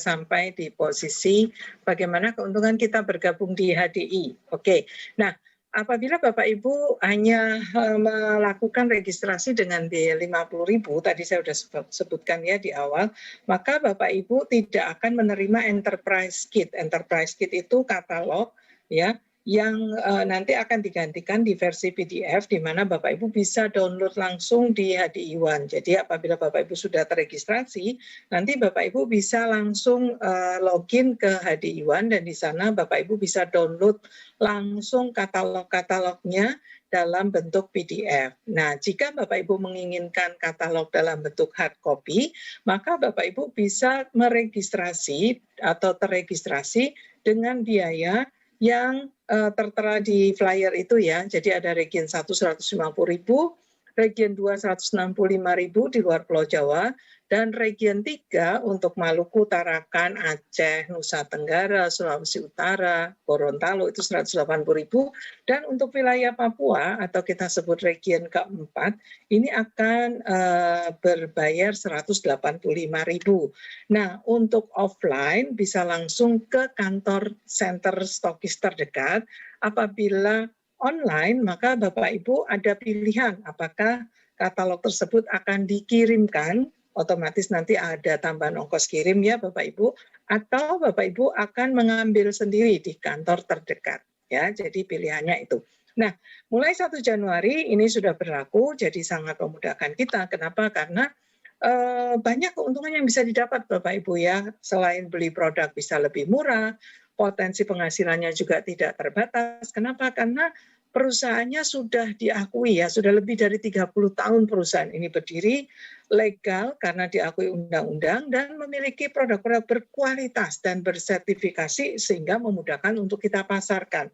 sampai di posisi bagaimana keuntungan kita bergabung di HDI. Oke, nah apabila Bapak Ibu hanya melakukan registrasi dengan biaya 50.000, tadi saya sudah sebutkan ya di awal, maka Bapak Ibu tidak akan menerima Enterprise Kit. Enterprise Kit itu katalog ya yang nanti akan digantikan di versi PDF, di mana Bapak Ibu bisa download langsung di HDI One. Jadi apabila Bapak Ibu sudah terregistrasi, nanti Bapak Ibu bisa langsung login ke HDI One, dan di sana Bapak Ibu bisa download langsung katalog-katalognya dalam bentuk PDF. Nah, jika Bapak Ibu menginginkan katalog dalam bentuk hard copy, maka Bapak Ibu bisa meregistrasi atau terregistrasi dengan biaya yang tertera di flyer itu ya. Jadi ada Region 1 150.000, Region 2 165.000 di luar Pulau Jawa, dan Region 3 untuk Maluku, Tarakan, Aceh, Nusa Tenggara, Sulawesi Utara, Gorontalo itu 180.000, dan untuk wilayah Papua atau kita sebut Region keempat ini akan berbayar 185.000. Nah, untuk offline bisa langsung ke kantor center stokis terdekat. Apabila online, maka Bapak Ibu ada pilihan apakah katalog tersebut akan dikirimkan, otomatis nanti ada tambahan ongkos kirim ya Bapak Ibu, atau Bapak Ibu akan mengambil sendiri di kantor terdekat ya. Jadi pilihannya itu. Nah, mulai 1 Januari ini sudah berlaku, jadi sangat memudahkan kita. Kenapa? Karena banyak keuntungan yang bisa didapat Bapak Ibu ya. Selain beli produk bisa lebih murah, potensi penghasilannya juga tidak terbatas. Kenapa? Karena perusahaannya sudah diakui ya, sudah lebih dari 30 tahun perusahaan ini berdiri, legal karena diakui undang-undang, dan memiliki produk-produk berkualitas dan bersertifikasi sehingga memudahkan untuk kita pasarkan.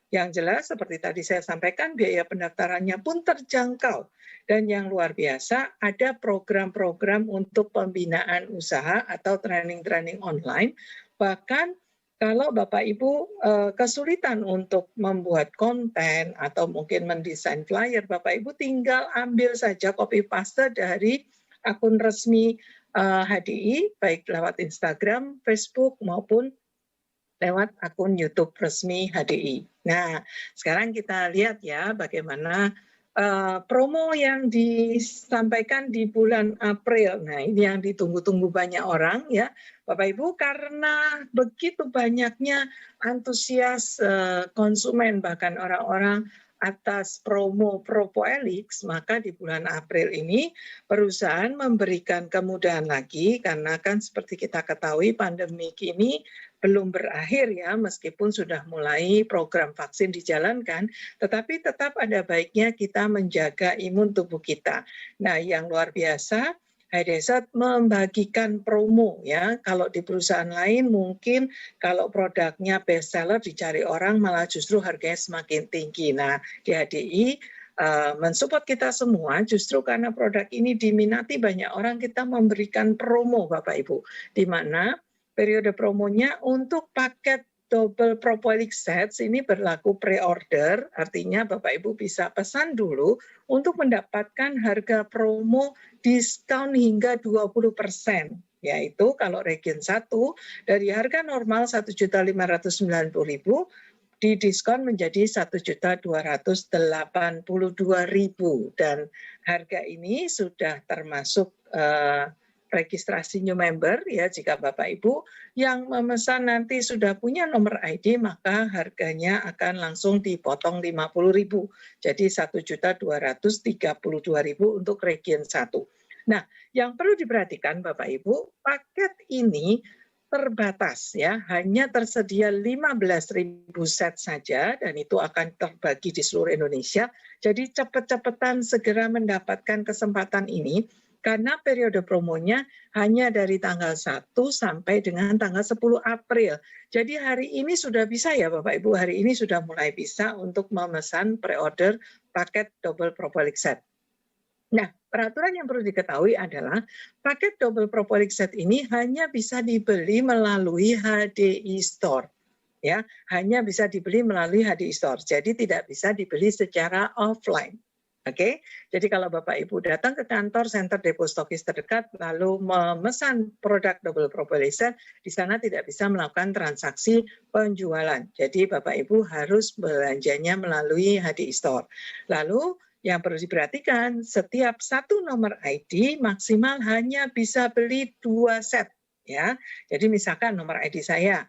Yang jelas seperti tadi saya sampaikan, biaya pendaftarannya pun terjangkau. Dan yang luar biasa, ada program-program untuk pembinaan usaha atau training-training online. Bahkan kalau Bapak Ibu kesulitan untuk membuat konten atau mungkin mendesain flyer, Bapak Ibu tinggal ambil saja copy paste dari akun resmi HDI, baik lewat Instagram, Facebook, maupun lewat akun YouTube resmi HDI. Nah, sekarang kita lihat ya bagaimana promo yang disampaikan di bulan April. Nah, ini yang ditunggu-tunggu banyak orang ya, Bapak Ibu, karena begitu banyaknya antusias konsumen, bahkan orang-orang atas promo Propoelix, maka di bulan April ini perusahaan memberikan kemudahan lagi, karena kan seperti kita ketahui pandemi ini belum berakhir ya, meskipun sudah mulai program vaksin dijalankan, tetapi tetap ada baiknya kita menjaga imun tubuh kita. Nah, yang luar biasa, HDSat membagikan promo ya. Kalau di perusahaan lain mungkin kalau produknya best seller dicari orang malah justru harganya semakin tinggi. Nah, di HDI mensupport kita semua justru karena produk ini diminati banyak orang, kita memberikan promo Bapak Ibu, di mana periode promonya untuk paket double Propoelix sets ini berlaku pre-order, artinya Bapak Ibu bisa pesan dulu untuk mendapatkan harga promo diskon hingga 20%, yaitu kalau Region 1 dari harga normal 1.590.000 didiskon menjadi 1.282.000, dan harga ini sudah termasuk registrasi new member ya. Jika Bapak Ibu yang memesan nanti sudah punya nomor ID, maka harganya akan langsung dipotong 50.000. Jadi 1.232.000 untuk Region 1. Nah, yang perlu diperhatikan Bapak Ibu, paket ini terbatas ya, hanya tersedia 15.000 set saja, dan itu akan terbagi di seluruh Indonesia. Jadi cepet-cepetan segera mendapatkan kesempatan ini, karena periode promonya hanya dari tanggal 1 sampai dengan tanggal 10 April. Jadi hari ini sudah bisa ya Bapak Ibu, hari ini sudah mulai bisa untuk memesan pre-order paket double Propoelix set. Nah, peraturan yang perlu diketahui adalah paket double Propoelix set ini hanya bisa dibeli melalui HDI Store. Ya, hanya bisa dibeli melalui HDI Store. Jadi tidak bisa dibeli secara offline. Oke, jadi kalau Bapak Ibu datang ke kantor center depo stokis terdekat lalu memesan produk double propolisat, di sana tidak bisa melakukan transaksi penjualan. Jadi Bapak Ibu harus belanjanya melalui HDI Store. Lalu yang perlu diperhatikan, setiap satu nomor ID maksimal hanya bisa beli 2 set. Ya, jadi misalkan nomor ID saya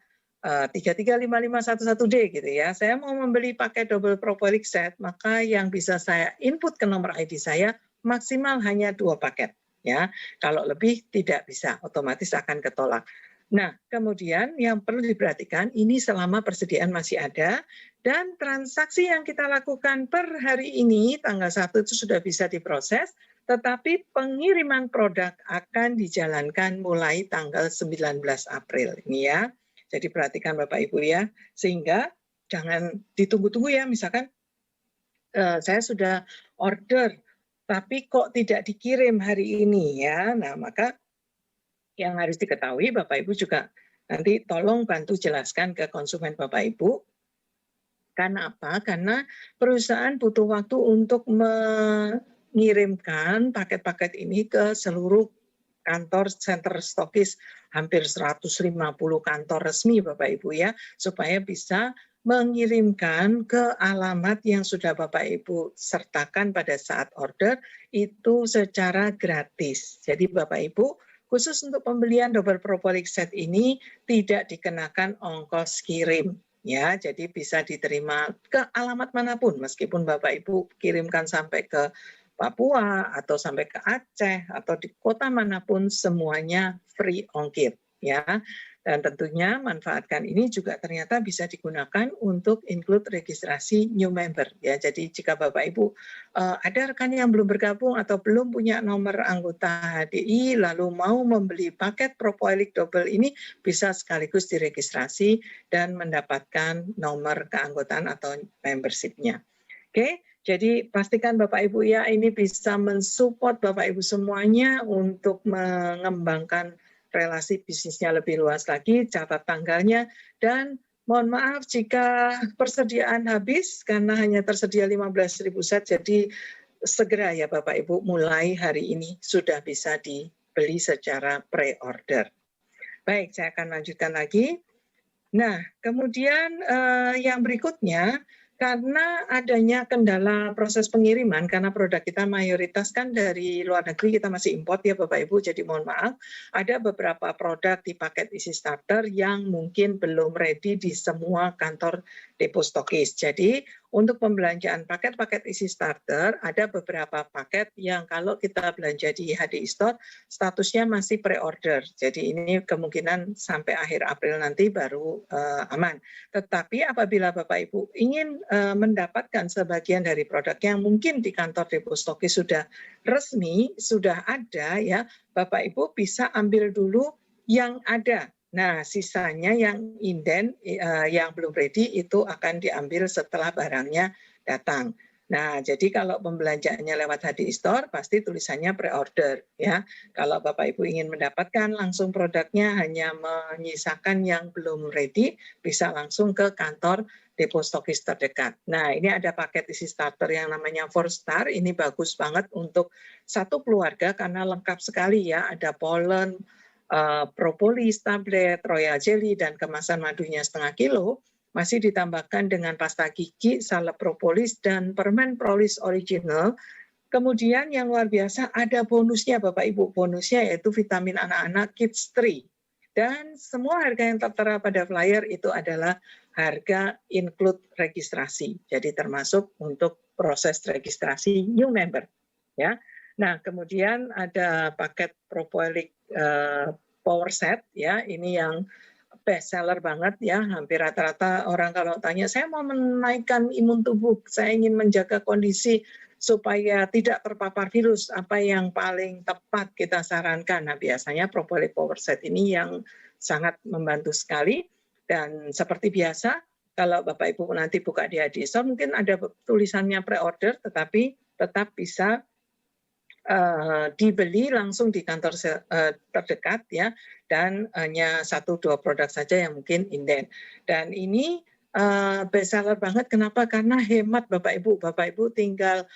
335511D gitu ya. Saya mau membeli pakai double propolis set, maka yang bisa saya input ke nomor ID saya maksimal hanya 2 paket ya. Kalau lebih tidak bisa, otomatis akan ketolak. Nah, kemudian yang perlu diperhatikan ini selama persediaan masih ada dan transaksi yang kita lakukan per hari ini tanggal 1 itu sudah bisa diproses, tetapi pengiriman produk akan dijalankan mulai tanggal 19 April ini ya. Jadi perhatikan Bapak Ibu ya, sehingga jangan ditunggu-tunggu ya, misalkan saya sudah order, tapi kok tidak dikirim hari ini ya. Nah, maka yang harus diketahui Bapak Ibu juga nanti tolong bantu jelaskan ke konsumen Bapak Ibu. Karena apa? Karena perusahaan butuh waktu untuk mengirimkan paket-paket ini ke seluruh kantor center stokis, hampir 150 kantor resmi Bapak Ibu ya, supaya bisa mengirimkan ke alamat yang sudah Bapak Ibu sertakan pada saat order itu secara gratis. Jadi Bapak Ibu khusus untuk pembelian double propolis set ini tidak dikenakan ongkos kirim. Ya, jadi bisa diterima ke alamat manapun, meskipun Bapak Ibu kirimkan sampai ke Papua atau sampai ke Aceh atau di kota manapun semuanya free ongkir ya. Dan tentunya manfaatkan ini juga ternyata bisa digunakan untuk include registrasi new member ya. Jadi jika Bapak Ibu ada rekan yang belum bergabung atau belum punya nomor anggota HDI lalu mau membeli paket propolis double ini bisa sekaligus diregistrasi dan mendapatkan nomor keanggotaan atau membership-nya. Oke. Jadi pastikan Bapak Ibu ya ini bisa mensupport Bapak Ibu semuanya untuk mengembangkan relasi bisnisnya lebih luas lagi, catat tanggalnya, dan mohon maaf jika persediaan habis karena hanya tersedia 15.000 set, jadi segera ya Bapak Ibu mulai hari ini sudah bisa dibeli secara pre-order. Baik, saya akan lanjutkan lagi. Nah, kemudian yang berikutnya, karena adanya kendala proses pengiriman, karena produk kita mayoritas kan dari luar negeri, kita masih import ya Bapak Ibu, jadi mohon maaf, ada beberapa produk di paket isi starter yang mungkin belum ready di semua kantor depo stokis. Jadi untuk pembelanjaan paket-paket isi starter, ada beberapa paket yang kalau kita belanja di HDI Store, statusnya masih pre-order. Jadi ini kemungkinan sampai akhir April nanti baru aman. Tetapi apabila Bapak Ibu ingin mendapatkan sebagian dari produk yang mungkin di kantor depo stokis sudah resmi, sudah ada ya, Bapak Ibu bisa ambil dulu yang ada. Nah, sisanya yang inden, yang belum ready itu akan diambil setelah barangnya datang. Nah, jadi kalau pembelanjaannya lewat HDI Store, pasti tulisannya pre-order ya. Kalau Bapak Ibu ingin mendapatkan langsung produknya, hanya menyisakan yang belum ready, bisa langsung ke kantor depo stokis terdekat. Nah, ini ada paket isi starter yang namanya 4-star, ini bagus banget untuk satu keluarga karena lengkap sekali ya, ada pollen, propolis, tablet, royal jelly, dan kemasan madunya 0,5 kilo, masih ditambahkan dengan pasta gigi, salep propolis, dan permen propolis original. Kemudian yang luar biasa ada bonusnya Bapak Ibu, bonusnya yaitu vitamin anak-anak Kids 3. Dan semua harga yang tertera pada flyer itu adalah harga include registrasi. Jadi termasuk untuk proses registrasi new member. Ya. Nah, kemudian ada paket propolis power set ya, ini yang best seller banget ya, hampir rata-rata orang kalau tanya saya mau menaikkan imun tubuh, saya ingin menjaga kondisi supaya tidak terpapar virus, apa yang paling tepat kita sarankan. Nah, biasanya propolis power set ini yang sangat membantu sekali, dan seperti biasa kalau Bapak Ibu nanti buka di HDI Store mungkin ada tulisannya pre-order, tetapi tetap bisa dibeli langsung di kantor terdekat ya, dan hanya 1-2 produk saja yang mungkin inden. Dan ini best seller banget, kenapa? Karena hemat Bapak Ibu tinggal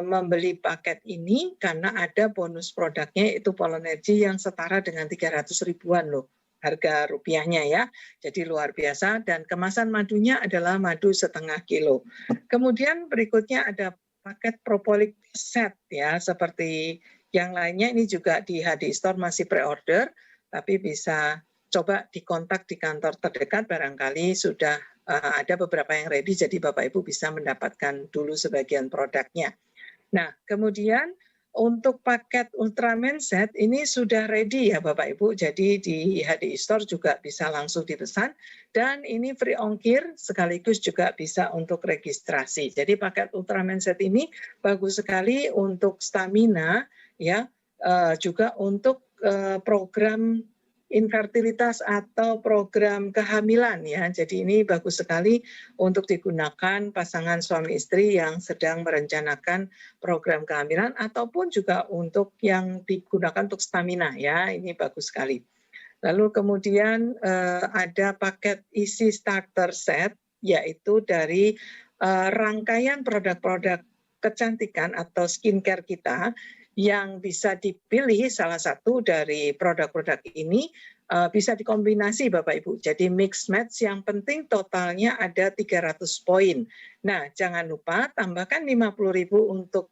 membeli paket ini karena ada bonus produknya yaitu Polenergy yang setara dengan 300 ribuan loh harga rupiahnya ya. Jadi luar biasa, dan kemasan madunya adalah madu setengah kilo. Kemudian berikutnya ada paket Propolis set ya, seperti yang lainnya ini juga di HDI Store masih pre-order, tapi bisa coba dikontak di kantor terdekat, barangkali sudah ada beberapa yang ready, jadi Bapak Ibu bisa mendapatkan dulu sebagian produknya. Nah, kemudian untuk paket Ultraman Set ini sudah ready ya Bapak Ibu, jadi di HDI Store juga bisa langsung dipesan, dan ini free ongkir sekaligus juga bisa untuk registrasi. Jadi paket Ultraman Set ini bagus sekali untuk stamina ya, juga untuk program infertilitas atau program kehamilan ya. Jadi ini bagus sekali untuk digunakan pasangan suami istri yang sedang merencanakan program kehamilan ataupun juga untuk yang digunakan untuk stamina ya. Ini bagus sekali. Lalu kemudian ada paket Easy Starter Set, yaitu dari rangkaian produk-produk kecantikan atau skincare kita yang bisa dipilih salah satu dari produk-produk ini, bisa dikombinasi Bapak Ibu. Jadi mix match, yang penting totalnya ada 300 poin. Nah, jangan lupa tambahkan 50.000 untuk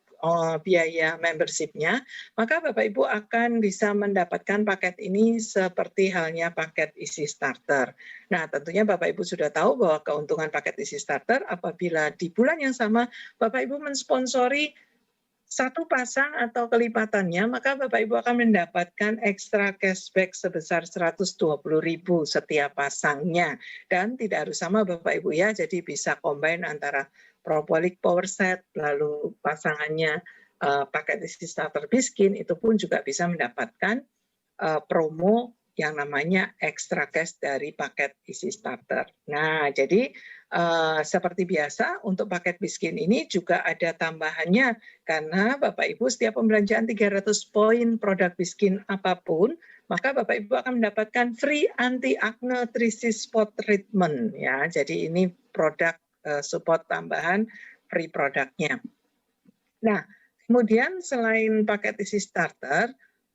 biaya membership-nya, maka Bapak Ibu akan bisa mendapatkan paket ini seperti halnya paket Easy Starter. Nah, tentunya Bapak Ibu sudah tahu bahwa keuntungan paket Easy Starter apabila di bulan yang sama Bapak Ibu mensponsori satu pasang atau kelipatannya, maka Bapak Ibu akan mendapatkan ekstra cashback sebesar 120.000 setiap pasangnya. Dan tidak harus sama Bapak Ibu ya, jadi bisa combine antara Propolis Power Set, lalu pasangannya paket Easy Starter Biskin, itu pun juga bisa mendapatkan promo yang namanya extra cash dari paket Easy Starter. Nah, jadi seperti biasa untuk paket Biskin ini juga ada tambahannya, karena Bapak Ibu setiap pembelanjaan 300 poin produk Biskin apapun, maka Bapak Ibu akan mendapatkan free anti-acne 3C spot treatment ya. Jadi ini produk support tambahan free produknya. Nah, kemudian selain paket Easy Starter,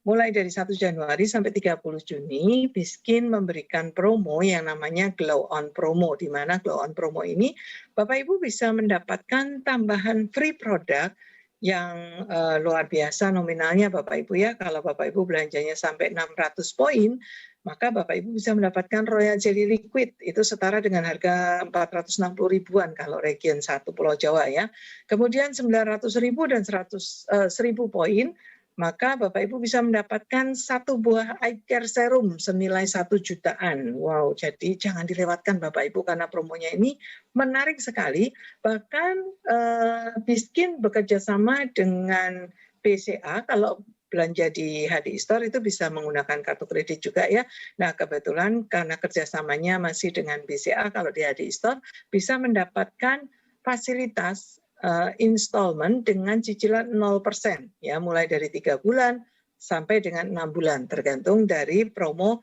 mulai dari 1 Januari sampai 30 Juni, Biskin memberikan promo yang namanya Glow On Promo, di mana Glow On Promo ini Bapak Ibu bisa mendapatkan tambahan free produk yang luar biasa nominalnya Bapak Ibu ya. Kalau Bapak Ibu belanjanya sampai 600 poin, maka Bapak Ibu bisa mendapatkan Royal Jelly Liquid, itu setara dengan harga 460 ribuan kalau region 1 Pulau Jawa ya. Kemudian 900.000 dan 1.000 poin, maka Bapak Ibu bisa mendapatkan satu buah eye care serum senilai 1 jutaan. Wow, jadi jangan dilewatkan Bapak Ibu karena promonya ini menarik sekali. Bahkan Biskin bekerja sama dengan BCA, kalau belanja di HDI Store itu bisa menggunakan kartu kredit juga ya. Nah, kebetulan karena kerjasamanya masih dengan BCA, kalau di HDI Store bisa mendapatkan fasilitas installment dengan cicilan 0% ya, mulai dari 3 bulan sampai dengan 6 bulan tergantung dari promo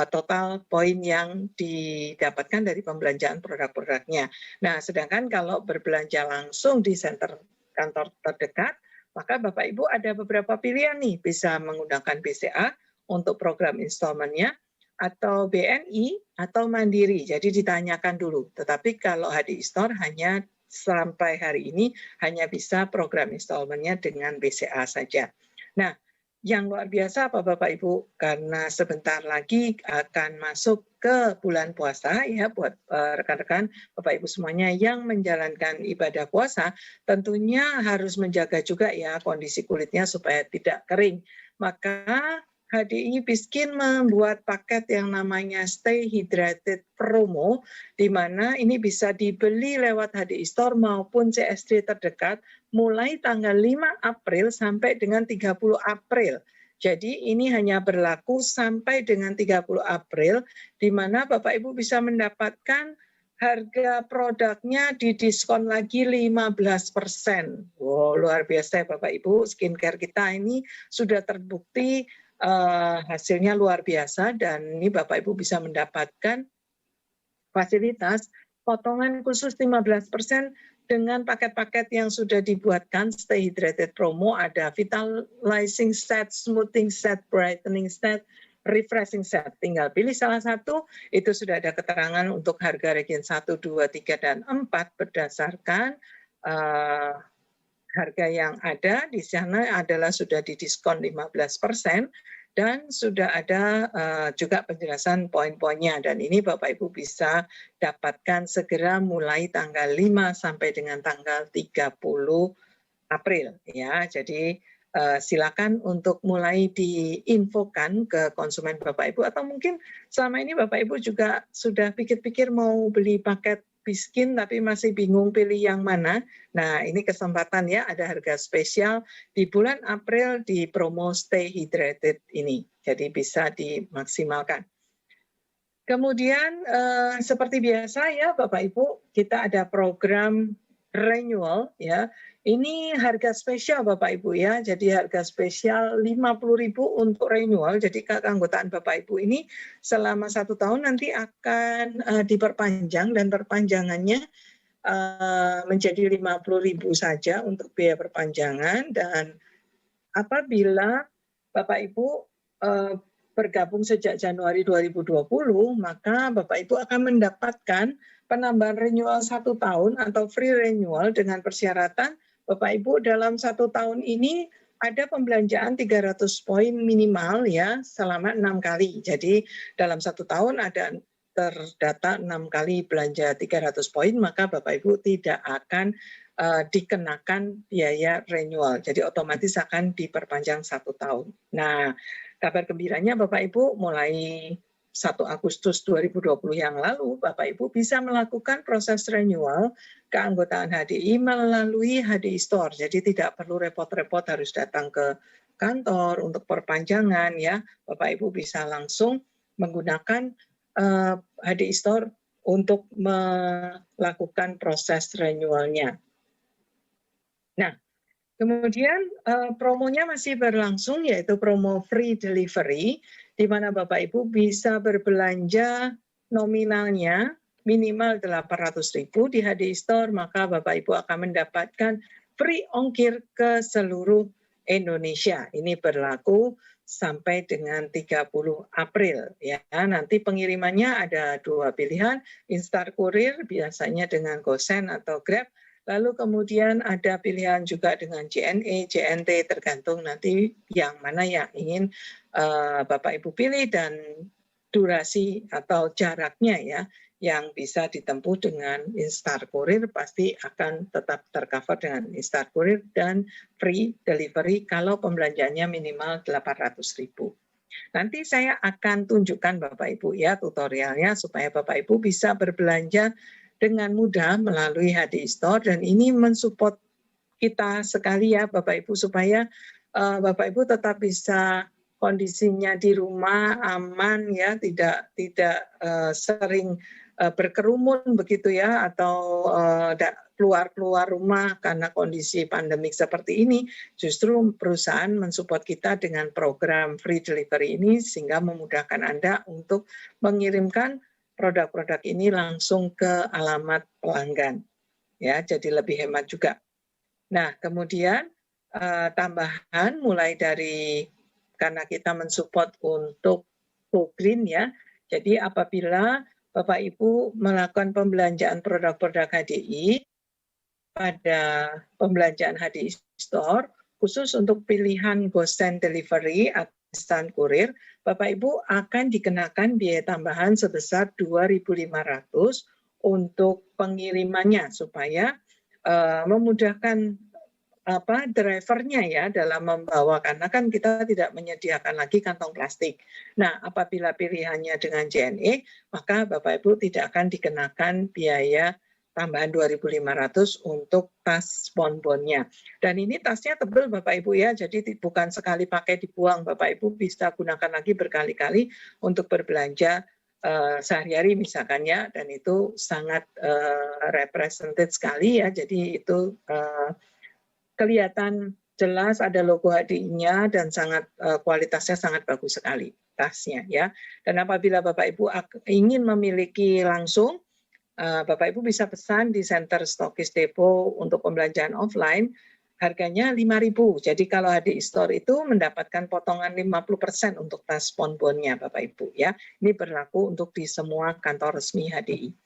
total poin yang didapatkan dari pembelanjaan produk-produknya. Nah, sedangkan kalau berbelanja langsung di center kantor terdekat, maka Bapak Ibu ada beberapa pilihan nih, bisa menggunakan BCA untuk program installment-nya, atau BNI atau Mandiri. Jadi ditanyakan dulu. Tetapi kalau HDI Store hanya sampai hari ini hanya bisa program installment-nya dengan BCA saja. Nah, yang luar biasa apa Bapak Ibu, karena sebentar lagi akan masuk ke bulan puasa ya, buat rekan-rekan Bapak Ibu semuanya yang menjalankan ibadah puasa, tentunya harus menjaga juga ya kondisi kulitnya supaya tidak kering. Maka HDI Biskin membuat paket yang namanya Stay Hydrated Promo, di mana ini bisa dibeli lewat HDI Store maupun CSD terdekat mulai tanggal 5 April sampai dengan 30 April. Jadi ini hanya berlaku sampai dengan 30 April, di mana Bapak Ibu bisa mendapatkan harga produknya didiskon lagi 15%. Wow, luar biasa ya Bapak Ibu, skincare kita ini sudah terbukti hasilnya luar biasa, dan ini Bapak Ibu bisa mendapatkan fasilitas potongan khusus 15% dengan paket-paket yang sudah dibuatkan, Stay Hydrated Promo, ada Vitalizing Set, Smoothing Set, Brightening Set, Refreshing Set. Tinggal pilih salah satu, itu sudah ada keterangan untuk harga regen 1, 2, 3, dan 4 berdasarkan harga yang ada di sana adalah sudah didiskon 15%, dan sudah ada juga penjelasan poin-poinnya, dan ini Bapak Ibu bisa dapatkan segera mulai tanggal 5 sampai dengan tanggal 30 April ya. Jadi silakan untuk mulai diinfokan ke konsumen Bapak Ibu, atau mungkin selama ini Bapak Ibu juga sudah pikir-pikir mau beli paket Biskin tapi masih bingung pilih yang mana. Nah, ini kesempatan ya, ada harga spesial di bulan April di promo Stay Hydrated ini. Jadi bisa dimaksimalkan. Kemudian seperti biasa ya Bapak Ibu, kita ada program renewal ya. Ini harga spesial Bapak Ibu ya. Jadi harga spesial 50.000 untuk renewal. Jadi keanggotaan Bapak Ibu ini selama 1 tahun nanti akan diperpanjang, dan perpanjangannya menjadi 50.000 saja untuk biaya perpanjangan. Dan apabila Bapak Ibu bergabung sejak Januari 2020, maka Bapak Ibu akan mendapatkan penambahan renewal 1 tahun atau free renewal dengan persyaratan Bapak Ibu dalam 1 tahun ini ada pembelanjaan 300 poin minimal ya selama 6 kali. Jadi dalam 1 tahun ada terdata 6 kali belanja 300 poin, maka Bapak Ibu tidak akan dikenakan biaya renewal. Jadi otomatis akan diperpanjang 1 tahun. Nah, kabar gembiranya Bapak Ibu, mulai 1 Agustus 2020 yang lalu, Bapak Ibu bisa melakukan proses renewal keanggotaan HDI melalui HDI Store. Jadi tidak perlu repot-repot harus datang ke kantor untuk perpanjangan ya. Bapak Ibu bisa langsung menggunakan HDI Store untuk melakukan proses renewalnya. Nah, kemudian promonya masih berlangsung, yaitu promo free delivery, di mana Bapak Ibu bisa berbelanja nominalnya minimal 800.000 di HDI Store, maka Bapak Ibu akan mendapatkan free ongkir ke seluruh Indonesia. Ini berlaku sampai dengan 30 April ya. Nanti pengirimannya ada 2 pilihan, Instar Courier biasanya dengan GoSend atau Grab. Lalu kemudian ada pilihan juga dengan JNE, JNT, tergantung nanti yang mana yang ingin Bapak Ibu pilih, dan durasi atau jaraknya ya yang bisa ditempuh dengan Instar Courier pasti akan tetap tercover dengan Instar Courier dan free delivery kalau pembelanjaannya minimal 800.000. Nanti saya akan tunjukkan Bapak Ibu ya tutorialnya supaya Bapak Ibu bisa berbelanja dengan mudah melalui HDI Store, dan ini mensupport kita sekali ya Bapak Ibu, supaya Bapak Ibu tetap bisa kondisinya di rumah aman ya, tidak sering berkerumun begitu ya, atau keluar rumah karena kondisi pandemik seperti ini. Justru perusahaan mensupport kita dengan program free delivery ini sehingga memudahkan Anda untuk mengirimkan produk-produk ini langsung ke alamat pelanggan ya, jadi lebih hemat juga. Nah, kemudian tambahan mulai dari, karena kita mensupport untuk Go Green ya, jadi apabila Bapak Ibu melakukan pembelanjaan produk-produk HDI pada pembelanjaan HDI Store, khusus untuk pilihan GoSend Delivery atau Instant Courier, Bapak Ibu akan dikenakan biaya tambahan sebesar 2.500 untuk pengirimannya, supaya memudahkan drivernya ya dalam membawa, karena kan kita tidak menyediakan lagi kantong plastik. Nah, apabila pilihannya dengan JNE, maka Bapak Ibu tidak akan dikenakan biaya tambahan 2.500 untuk tas bonbonnya. Dan ini tasnya tebal Bapak Ibu ya, jadi bukan sekali pakai dibuang, Bapak Ibu bisa gunakan lagi berkali-kali untuk berbelanja sehari-hari misalkan ya, dan itu sangat represented sekali ya, jadi itu kelihatan jelas ada logo HDI-nya dan sangat kualitasnya sangat bagus sekali tasnya ya. Dan apabila Bapak Ibu ingin memiliki langsung Bapak Ibu bisa pesan di Center Stokis Depot untuk pembelanjaan offline, harganya 5.000. Jadi kalau HDI Store itu mendapatkan potongan 50% untuk tas ponbonnya Bapak Ibu ya. Ini berlaku untuk di semua kantor resmi HDI.